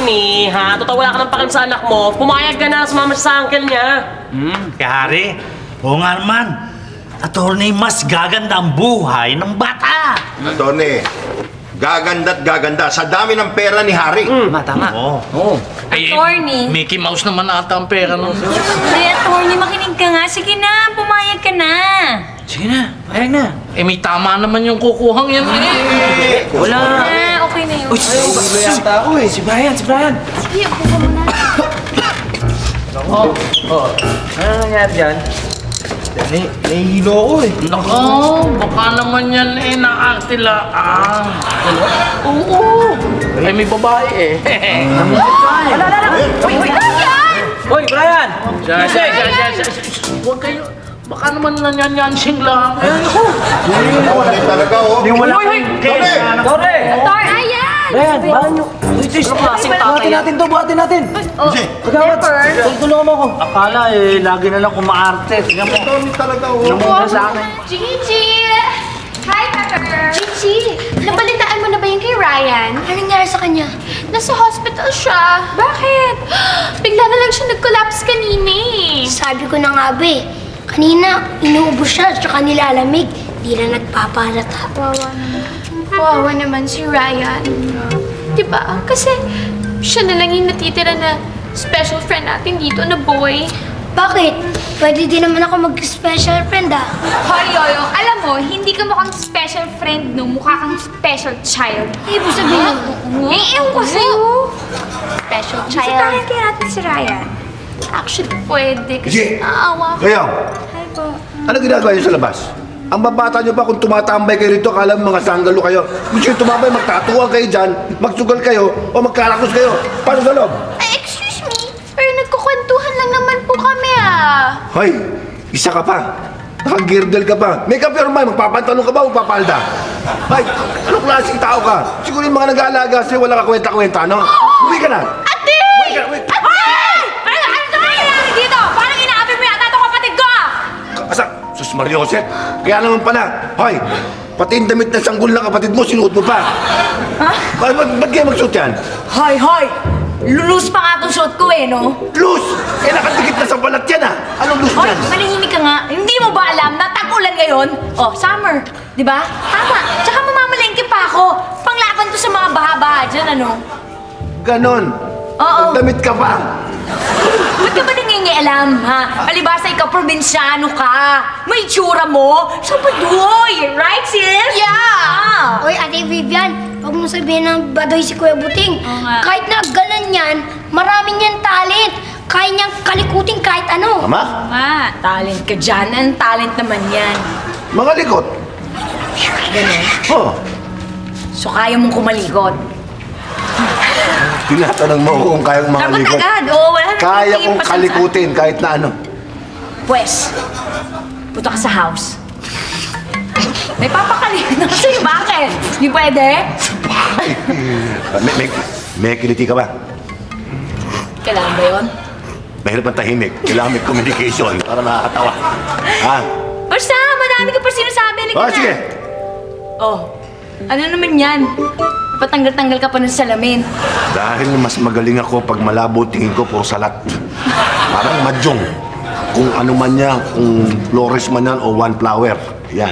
kami, ha? Totoo wala ka ng pakialam sa anak mo. Pumayag ka na sumama siya sa uncle niya. Kayari, oo nga naman. Attorney, mas gaganda ang buhay ng bata. Attorney, gaganda't gaganda sa dami ng pera ni Harry. Tama. Oo. Ay, Attorney. Mickey Mouse naman ata ang pera nun. Ay, attorney, makinig ka nga. Sige na, pumayag ka na. Sige na, payag na. Eh, may tama naman yung kukuhang yan eh. Wala. Okay na yun. Yata ako eh. Si Brian. Sige, upo ka muna. Ano nangyari dyan? Nahihilo ako eh. Nako, baka naman yan eh, naaktilaan. Oo. Ay, may babae eh. Hoy, Brian! Huwag kayo. Baka naman nanyanyansing lang. Hindi talaga, oh. Di wala Hoy, kang... Tore! Tor, ayan! Brian, bahan nyo. Buhatin natin to, buhatin natin. Kagawad, tulungan mo ako. Akala eh, lagi na lang kumaarte. Tingnan mo. Hindi talaga, oh. Tingnan mo na sa akin. Gigi! Hi, Pepper! Gigi, nabalitaan mo na ba yung kay Ryan? Ano nangyari sa kanya? Nasa hospital siya. Bakit? Bigla na lang siya nag-collapse kanina eh. Sabi ko na nga ba eh, kanina inuubos siya at saka nilalamig. Di na nagpapalata. Wawa naman si Ryan. Diba? Kasi siya na lang yung natitira na special friend natin dito na boy. Bakit? Pwede din naman ako mag-special friend ah. Hoy, Yoyo, alam mo, hindi ka mukhang special friend, no? Mukha kang special child. Ibig sabihin, Ewan ko sa'yo. Special child. Bakit kaya natin si Ryan? Actually, pwede. Kasi Gigi! naawa ko. Kayo, Hi po. ano ginagawa niyo sa labas? Ang babata niyo pa kung tumatambay kayo rito, akala mo mga sanggalo kayo. Kung siyo tumambay, magtatuwa kayo dyan, magsugal kayo, o magkarakus kayo. Paano sa loob? Ay, excuse me. Pero nagkukwentuhan lang naman po kami ah. Hoy, isa ka pa. Nakagirdle ka pa. Make up your mind, magpapantanong ka ba o magpapalda? Ay, anong klaseng tao ka? Siguro yung mga nag-aalaga sa'yo, wala ka kwenta-kwenta, no? Uwi ka na! Ate! Uwi ka na, uwi! Ano nangyayari dito? Parang inaapin mo yata itong kapatid ko ah! Sus Maria Jose, kaya naman pala, hoy, pati yung damit na sanggol ng kapatid mo, sinuot mo pa. Ha? Ba't kayo magsuot yan? Hoy! Lulus pa nga itong suot ko eh, no? Loose! Eh, nakadikit na sa balat yan, ah! Anong loose Hoy, yan? manahimik ka nga. Hindi mo ba alam na tag-ulan ngayon? Oh, summer. Di ba? Tama. Tsaka mamamalengke pa ako. Panglaban to sa mga baha-baha dyan, ano? Ganon. Oo. Damit ka pa. Ba't ka ba nangingialam, ha? Palibasa ikaw, probinsyano ka. May tsura mo. Sa baduy. Right, sis? Yeah! Oy, Ate Vivian, huwag mo sabihin ng badoy si Kuya Buting. nga. Kahit na ganan yan, marami niyang talent. Kaya niyang kalikutin kahit ano. Tama? Ma, talent ka dyan. Anong talent naman yan? Mga likot. Ganun. Oh, So, kaya mong kumalikot. tinatanong mo kung kayang mga Dapat likot. agad. Oo, wala nang Kaya titingin kong pa sa- kalikutin kahit na ano. Pwes, punta ka sa house. May papakalimutan na kasi. Bakit? Hindi pwede? May kiliti ka ba? Kailangan ba yun? Mahirap ang tahimik. Kailangan may communication para nakakatawa. Ha? Basta, madami ka pa sinasabi. Halika Oh, na. sige. Oh, ano naman yan? Patanggal-tanggal ka pa ng salamin. Dahil mas magaling ako pag malabo tingin ko puro salat. Parang madyong. Kung ano man niya, kung flores man yan o one flower. Yan.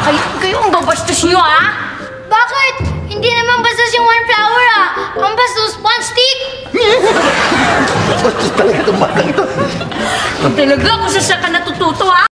Ano ba kayo ang babastos nyo, ha? Bakit? Hindi naman bastos yung one flower ah. Ang bastos, one stick. Bastos talaga itong batang ito. Talaga, kung saan ka natututo, ha?